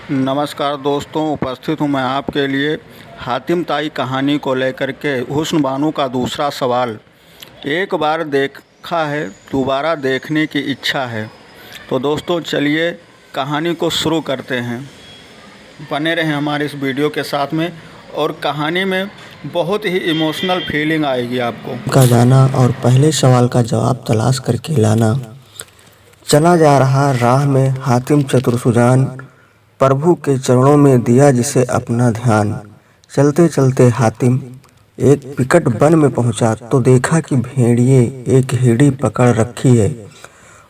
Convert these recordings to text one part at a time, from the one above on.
नमस्कार दोस्तों, उपस्थित हूँ मैं आपके लिए हातिम ताई कहानी को लेकर के। हुस्न बानो का दूसरा सवाल। एक बार देखा है, दोबारा देखने की इच्छा है। तो दोस्तों चलिए कहानी को शुरू करते हैं। बने रहें हमारे इस वीडियो के साथ में और कहानी में बहुत ही इमोशनल फीलिंग आएगी आपको। का जाना और पहले सवाल का जवाब तलाश करके लाना। चला जा रहा राह में हातिम चतुर-सुजान, प्रभु के चरणों में दिया जिसे अपना ध्यान। चलते चलते हातिम एक विकट वन में पहुंचा तो देखा कि भेड़िए एक हिरनी पकड़ रखी है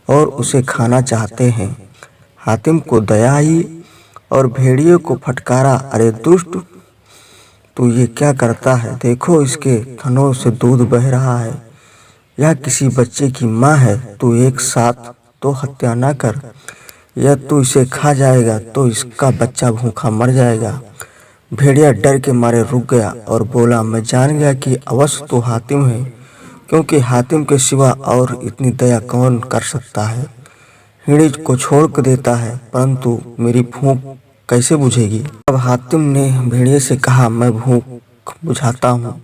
और उसे खाना चाहते हैं। हातिम को दया आई और भेड़िए को फटकारा, अरे दुष्ट, तू ये क्या करता है? देखो इसके थनों से दूध बह रहा है। यह किसी बच्चे की माँ है। तू एक साथ तो हत्या ना कर, या तू इसे खा जाएगा तो इसका बच्चा भूखा मर जाएगा। भेड़िया डर के मारे रुक गया और बोला, मैं जान गया कि अवश्य तो हातिम है, क्योंकि हातिम के सिवा और इतनी दया कौन कर सकता है। हिरनी को छोड़ कर देता है, परंतु मेरी भूख कैसे बुझेगी? अब हातिम ने भेड़िए से कहा, मैं भूख बुझाता हूँ।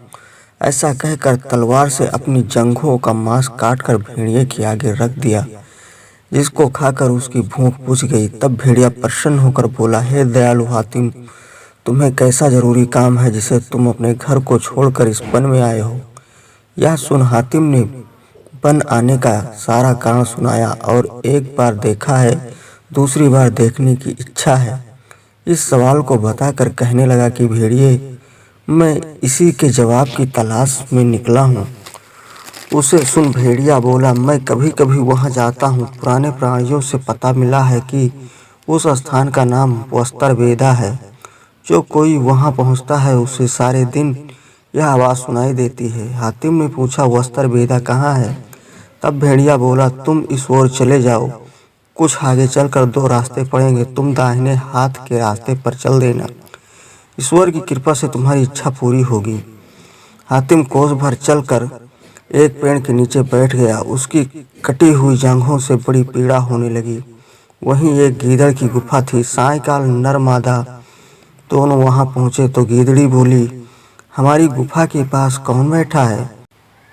ऐसा कहकर तलवार से अपनी जंघों का मांस काटकर भेड़िए के आगे रख दिया, जिसको खाकर उसकी भूख बुझ गई। तब भेड़िया प्रसन्न होकर बोला, हे दयालु हातिम, तुम्हें कैसा जरूरी काम है जिसे तुम अपने घर को छोड़कर इस वन में आए हो? यह सुन हातिम ने वन आने का सारा कारण सुनाया और एक बार देखा है, दूसरी बार देखने की इच्छा है। इस सवाल को बताकर कहने लगा कि भेड़िए, मैं इसी के जवाब की तलाश में निकला हूँ। उसे सुन भेड़िया बोला, मैं कभी कभी वहाँ जाता हूँ। पुराने प्राणियों से पता मिला है कि उस स्थान का नाम वस्त्रवेदा है। जो कोई वहाँ पहुँचता है उसे सारे दिन यह आवाज़ सुनाई देती है। हातिम ने पूछा, वस्त्रवेदा कहाँ है? तब भेड़िया बोला, तुम इस ओर चले जाओ, कुछ आगे चलकर दो रास्ते पड़ेंगे, तुम दाहिने हाथ के रास्ते पर चल देना। ईश्वर की कृपा से तुम्हारी इच्छा पूरी होगी। हातिम कोस भर चलकर एक पेड़ के नीचे बैठ गया। उसकी कटी हुई जांघों से बड़ी पीड़ा होने लगी। वहीं एक गीदड़ की गुफा थी। सायंकाल नर मादा दोनों वहां पहुंचे तो गीदड़ी बोली, हमारी गुफा के पास कौन बैठा है?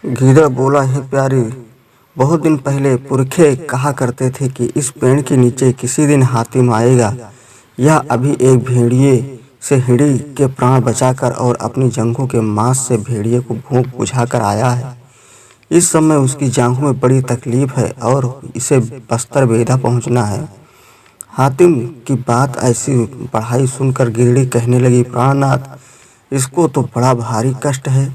गीदड़ बोला, हे प्यारी, बहुत दिन पहले पुरखे कहा करते थे कि इस पेड़ के नीचे किसी दिन हातिम आएगा। यह अभी एक भेड़िए से हिरनी के प्राण बचाकर और अपनी जंघों के मांस से भेड़िए को भूख बुझाकर आया है। इस समय उसकी जांघों में बड़ी तकलीफ है और इसे वस्त्रवेदा पहुंचना है। हातिम की बात ऐसी बढ़ाई सुनकर गिरड़ी कहने लगी, प्राणनाथ, इसको तो बड़ा भारी कष्ट है।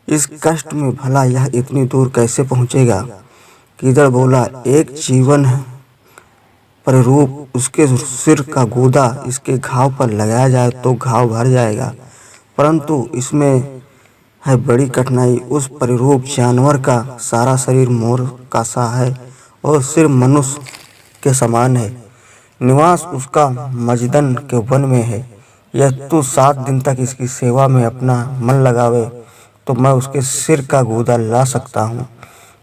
इस कष्ट में भला यह इतनी दूर कैसे पहुंचेगा? गीदड़ बोला, एक जीवन परिरूप उसके सिर का गूदा इसके घाव पर लगाया जाए तो घाव भर जाएगा, परंतु इसमें है बड़ी कठिनाई। उस परिरूप जानवर का सारा शरीर मोर का सा है और सिर मनुष्य के समान है। निवास उसका मजदन के वन में है। यह तू 7 दिन तक इसकी सेवा में अपना मन लगावे तो मैं उसके सिर का गूदा ला सकता हूँ।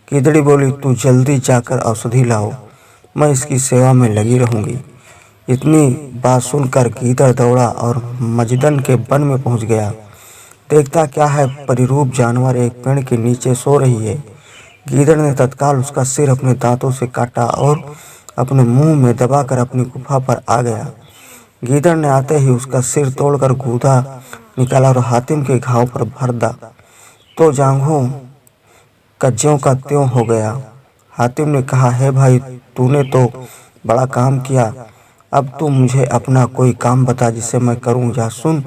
गिदड़ी बोली, तू जल्दी जाकर औषधि लाओ, मैं इसकी सेवा में लगी रहूँगी। इतनी बात सुनकर गीदड़ दौड़ा और मजदन के वन में पहुँच गया। देखता क्या है, परिरूप जानवर एक पेड़ के नीचे सो रही है। गीदड़ ने तत्काल उसका सिर अपने दांतों से काटा और अपने मुंह में दबाकर अपनी गुफा पर आ गया। गीदड़ ने आते ही उसका सिर तोड़कर गूदा निकाला और हातिम के घाव पर भर दा तो जांघों का ज्यों का त्यों हो गया। हातिम ने कहा, हे भाई, तूने तो बड़ा काम किया, अब तू मुझे अपना कोई काम बता जिसे मैं करूं। जा सुन।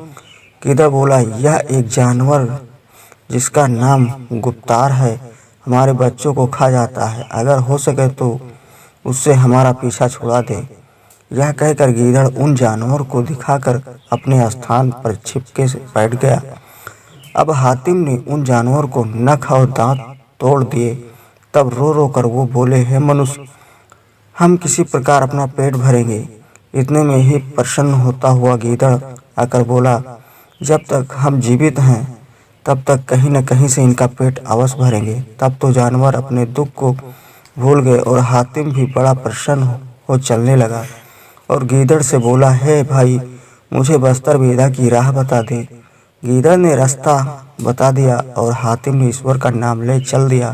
गीदड़ बोला, यह एक जानवर जिसका नाम गुप्तार है हमारे बच्चों को खा जाता है। अगर हो सके तो उससे हमारा पीछा छुड़ा दे। यह कहकर गीदड़ उन जानवर को दिखाकर अपने स्थान पर छिपके से बैठ गया। अब हातिम ने उन जानवर को नख और दांत तोड़ दिए। तब रो रो कर वो बोले, हे मनुष्य, हम किसी प्रकार अपना पेट भरेंगे। इतने में ही प्रसन्न होता हुआ गीदड़ आकर बोला, जब तक हम जीवित हैं तब तक कहीं न कहीं से इनका पेट अवश्य भरेंगे। तब तो जानवर अपने दुख को भूल गए और हातिम भी बड़ा प्रसन्न हो चलने लगा और गीदड़ से बोला, हे भाई, मुझे बस्तर बेदा की राह बता दे। गीदड़ ने रास्ता बता दिया और हातिम ने ईश्वर का नाम ले चल दिया।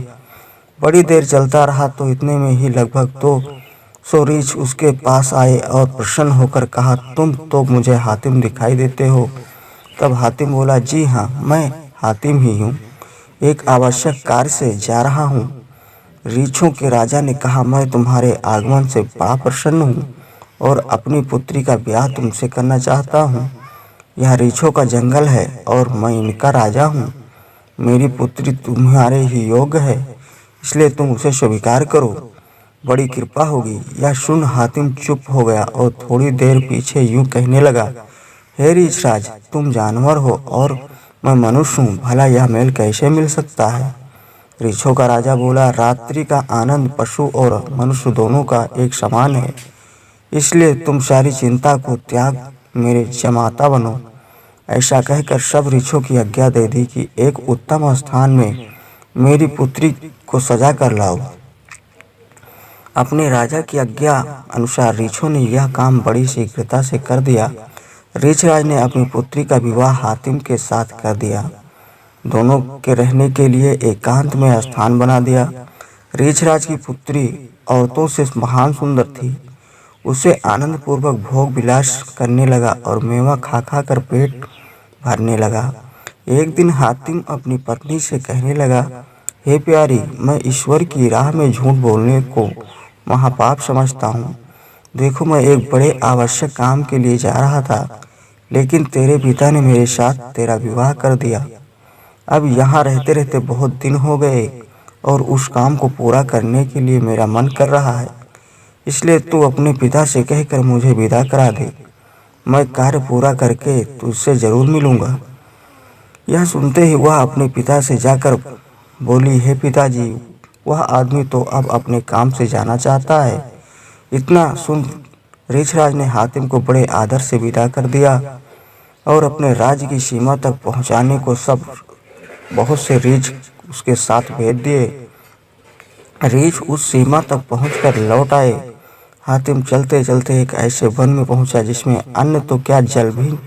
बड़ी देर चलता रहा तो इतने में ही लगभग 200 रीछ उसके पास आए और प्रसन्न होकर कहा, तुम तो मुझे हातिम दिखाई देते हो। तब हातिम बोला, जी हाँ, मैं हातिम ही हूँ, एक आवश्यक कार्य से जा रहा हूँ। रीछों के राजा ने कहा, मैं तुम्हारे आगमन से बड़ा प्रसन्न हूँ और अपनी पुत्री का ब्याह तुमसे करना चाहता हूँ। यह रीछों का जंगल है और मैं इनका राजा हूँ। मेरी पुत्री तुम्हारे ही योग्य है, इसलिए तुम उसे स्वीकार करो, बड़ी कृपा होगी। यह सुन हातिम चुप हो गया और थोड़ी देर पीछे यूं कहने लगा, हे रीछराज, तुम जानवर हो और मैं मनुष्य हूँ, भला यह मेल कैसे मिल सकता है। रीछों का राजा बोला, रात्रि का आनंद पशु और मनुष्य दोनों का एक समान है, इसलिए तुम सारी चिंता को त्याग मेरे जमाता बनो। ऐसा कहकर सब रीछों की आज्ञा दे दी कि एक उत्तम स्थान में मेरी पुत्री को सजा कर लाओ। अपने राजा की आज्ञा अनुसार रीछों ने यह काम बड़ी शीघ्रता से कर दिया। रीछराज ने अपनी पुत्री का विवाह हातिम के साथ कर दिया। दोनों के रहने के लिए एकांत में स्थान बना दिया। रीछराज की पुत्री औरतों से महान सुंदर थी। उसे आनंद पूर्वक भोग विलास करने लगा और मेवा खा खा कर पेट भरने लगा। एक दिन हातिम अपनी पत्नी से कहने लगा, हे प्यारी, मैं ईश्वर की राह में झूठ बोलने को महापाप समझता हूँ। देखो, मैं एक बड़े आवश्यक काम के लिए जा रहा था, लेकिन तेरे पिता ने मेरे साथ तेरा विवाह कर दिया। अब यहाँ रहते रहते बहुत दिन हो गए और उस काम को पूरा करने के लिए मेरा मन कर रहा है, इसलिए तू अपने पिता से कहकर मुझे विदा करा दे। मैं कार्य पूरा करके तुझसे जरूर मिलूंगा। यह सुनते ही वह अपने पिता से जाकर बोली, हे पिताजी, वह आदमी तो अब अपने काम से जाना चाहता है। इतना सुन रीछराज ने हातिम को बड़े आदर से विदा कर दिया और अपने राज्य की सीमा तक पहुंचाने को बहुत से रीछ उसके साथ भेज दिए। रीछ उस सीमा तक पहुंचकर लौट आए। हातिम चलते चलते एक ऐसे वन में पहुंचा जिसमें अन्न तो क्या जल भी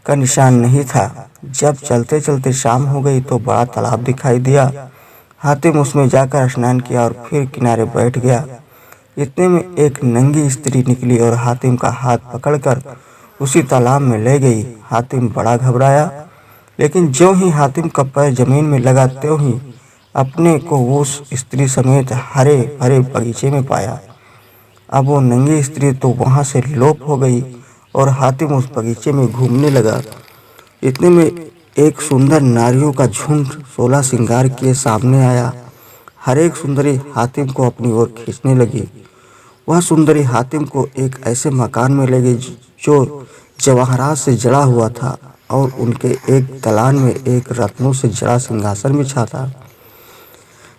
का निशान नहीं था। जब चलते चलते शाम हो गई तो बड़ा तालाब दिखाई दिया। हातिम उसमें जाकर स्नान किया और फिर किनारे बैठ गया। इतने में एक नंगी स्त्री निकली और हातिम का हाथ पकड़कर उसी तालाब में ले गई। हातिम बड़ा घबराया, लेकिन ज्यों ही हातिम का पैर जमीन में लगा त्यों ही अपने को उस स्त्री समेत हरे भरे बगीचे में पाया। अब वो नंगी स्त्री तो वहां से लोप हो गई और हातिम उस बगीचे में घूमने लगा। इतने में एक सुंदर नारियों का झुंड 16 श्रृंगार किए सामने आया। हर एक सुंदरी हातिम को अपनी ओर खींचने लगी। वह सुंदरी हातिम को एक ऐसे मकान में ले गई जो जवाहरात से जड़ा हुआ था और उनके एक दलान में एक रत्नों से जड़ा सिंहासन बिछा था।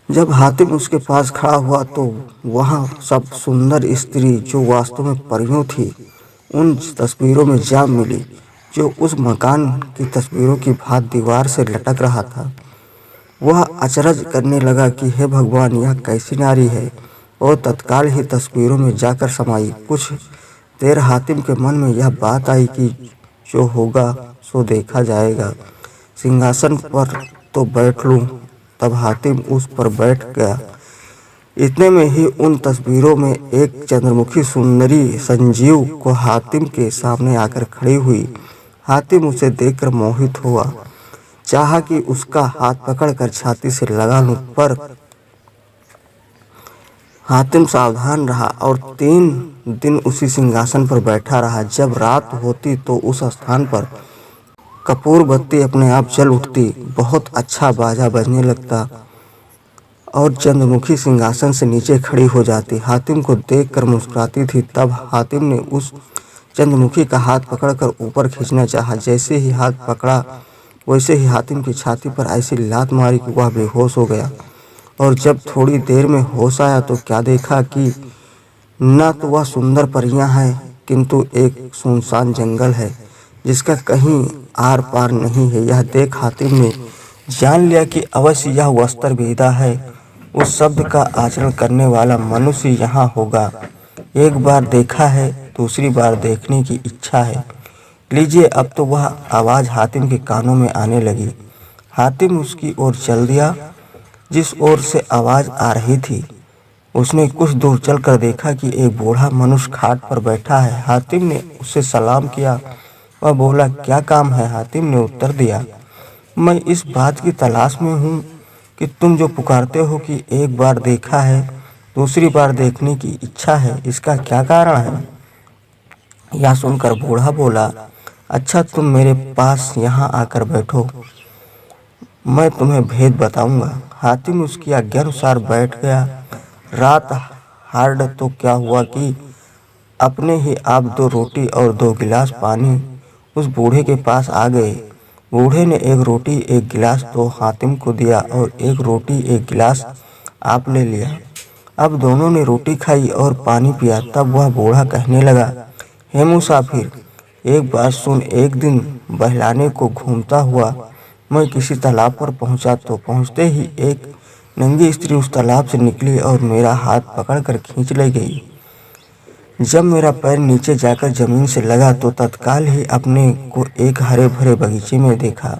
जब हातिम उसके पास खड़ा हुआ तो वहाँ सब सुंदर स्त्री जो वास्तव में परियों थी उन तस्वीरों में जा मिली जो उस मकान की तस्वीरों की भांत दीवार से लटक रहा था। वह अचरज करने लगा कि हे भगवान, यह कैसी नारी है, और तत्काल ही तस्वीरों में जाकर समाई। कुछ देर हातिम के मन में यह बात आई कि जो होगा सो देखा जाएगा, सिंहासन पर तो बैठ लूं। तब हातिम उस पर बैठ गया। इतने में ही उन तस्वीरों में एक चंद्रमुखी सुंदरी संजीव को हातिम के सामने आकर खड़ी हुई। हातिम उसे देखकर मोहित हुआ, चाहा कि उसका हाथ पकड़कर छाती से लगा लूं, पर हातिम सावधान रहा और 3 दिन उसी सिंहासन पर बैठा रहा। जब रात होती तो उस स्थान पर कपूर बत्ती अपने आप जल उठती, बहुत अच्छा बाजा बजने लगता और चंद्रमुखी सिंहासन से नीचे खड़ी हो जाती। हातिम को देखकर मुस्कुराती थी। तब हातिम ने उस चंद्रमुखी का हाथ पकड़कर ऊपर खींचना चाहा। जैसे ही हाथ पकड़ा वैसे ही हातिम की छाती पर ऐसी लात मारी कि वह बेहोश हो गया। और जब थोड़ी देर में होश आया तो क्या देखा कि न तो वह सुंदर परियां हैं, किंतु एक सुनसान जंगल है जिसका कहीं आर पार नहीं है। यह देख हातिम ने जान लिया कि अवश्य यह बस्तर बेदा है। उस शब्द का आचरण करने वाला मनुष्य यहाँ होगा। एक बार देखा है दूसरी बार देखने की इच्छा है। लीजिए। अब तो वह आवाज़ हातिम के कानों में आने लगी। हातिम उसकी ओर चल दिया जिस ओर से आवाज़ आ रही थी। उसने कुछ दूर चलकर देखा कि एक बूढ़ा मनुष्य खाट पर बैठा है। हातिम ने उससे सलाम किया। वह बोला, क्या काम है? हातिम ने उत्तर दिया, मैं इस बात की तलाश में हूँ कि तुम जो पुकारते हो कि एक बार देखा है, दूसरी बार देखने की इच्छा है, इसका क्या कारण है? यह सुनकर बूढ़ा बोला, अच्छा तुम मेरे पास यहाँ आकर बैठो, मैं तुम्हें भेद बताऊंगा। हातिम उसकी आज्ञानुसार बैठ गया। रात हार्ड तो क्या हुआ कि अपने ही आप 2 रोटी और 2 गिलास पानी उस बूढ़े के पास आ गए। बूढ़े ने 1 रोटी 1 गिलास तो हातिम को दिया और 1 रोटी 1 गिलास आप ले लिया। अब दोनों ने रोटी खाई और पानी पिया। तब वह बूढ़ा कहने लगा, हे मुसाफिर, एक बात सुन। एक दिन बहलाने को घूमता हुआ मैं किसी तालाब पर पहुंचा तो पहुंचते ही एक नंगी स्त्री उस तालाब से निकली और मेरा हाथ पकड़कर खींच ले गई। जब मेरा पैर नीचे जाकर जमीन से लगा तो तत्काल ही अपने को एक हरे भरे बगीचे में देखा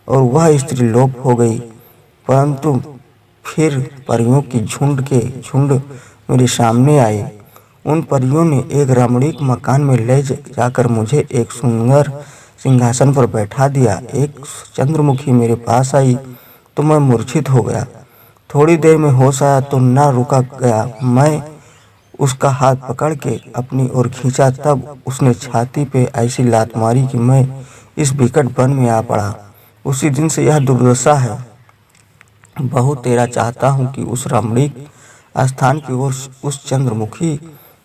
और वह स्त्री लोप हो गई। परंतु फिर परियों की झुंड के झुंड मेरे सामने आए। उन परियों ने एक रमणीक मकान में ले जाकर मुझे एक सुंदर सिंहासन पर बैठा दिया। एक चंद्रमुखी मेरे पास आई तो मैं मूर्छित हो गया। थोड़ी देर में होश आया तो ना रुका गया। मैं उसका हाथ पकड़ के अपनी ओर खींचा। तब उसने छाती पे ऐसी लात मारी कि मैं इस विकट वन में आ पड़ा। उसी दिन से यह दुर्दशा है। बहुत तेरा चाहता हूँ कि उस रमणीक स्थान की ओर उस चंद्रमुखी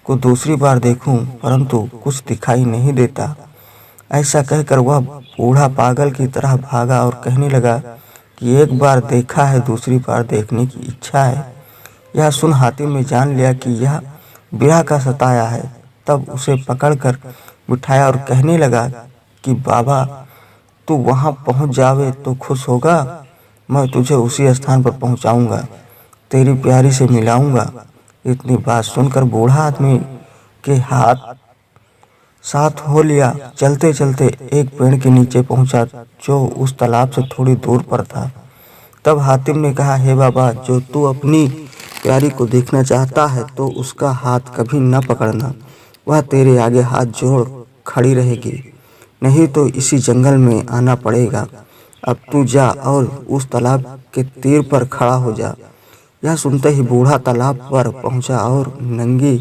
को दूसरी बार देखूं, परंतु कुछ दिखाई नहीं देता। ऐसा कहकर वह बूढ़ा पागल की तरह भागा और कहने लगा कि एक बार देखा है, दूसरी बार देखने की इच्छा है। यह सुन हातिम ने जान लिया कि यह विरह का सताया है। तब उसे पकड़कर बिठाया और कहने लगा कि बाबा, तू वहां पहुंच जावे तो खुश होगा। मैं तुझे उसी स्थान पर पहुंचाऊंगा, तेरी प्यारी से मिलाऊंगा। इतनी बात सुनकर बूढ़ा आदमी के हाथ साथ हो लिया। चलते चलते एक पेड़ के नीचे पहुंचा जो उस तालाब से थोड़ी दूर पर था। तब हातिम ने कहा, हे बाबा, जो तू अपनी प्यारी को देखना चाहता है तो उसका हाथ कभी न पकड़ना। वह तेरे आगे हाथ जोड़ खड़ी रहेगी, नहीं तो इसी जंगल में आना पड़ेगा। अब तू जा और उस तालाब के तीर पर खड़ा हो जा। यह सुनते ही बूढ़ा तालाब पर पहुंचा और नंगी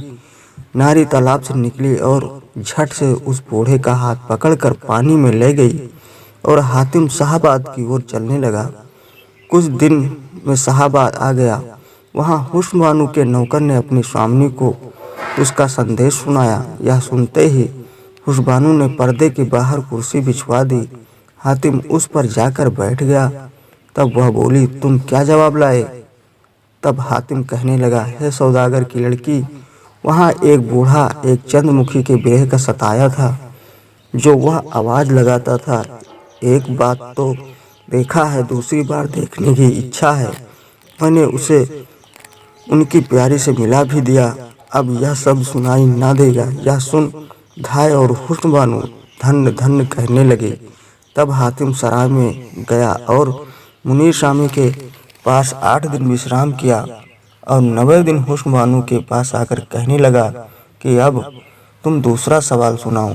नारी तालाब से निकली और झट से उस बूढ़े का हाथ पकड़कर पानी में ले गई और हातिम शाहबाद की ओर चलने लगा। कुछ दिन में शाहबाद आ गया। वहाँ हुस्न बानो के नौकर ने अपनी स्वामिनी को उसका संदेश सुनाया। यह सुनते ही हुस्न बानो ने पर्दे के बाहर कुर्सी बिछवा दी। हातिम उस पर जाकर बैठ गया। तब वह बोली, तुम क्या जवाब लाए? तब हातिम कहने लगा, हे सौदागर की लड़की, वहाँ एक बूढ़ा एक चंद्रमुखी के विरह का सताया था, जो वह आवाज़ लगाता था, एक बात तो देखा है, दूसरी बार देखने की इच्छा है। मैंने उसे उनकी प्यारी से मिला भी दिया। अब यह सब सुनाई ना देगा। यह सुन धाय और हुस्न बानो धन्य धन्य कहने लगे। तब हातिम सराय में गया और मुनीर शामी के पास 8 दिन विश्राम किया और 9वें दिन हुस्न बानो के पास आकर कहने लगा कि अब तुम दूसरा सवाल सुनाओ।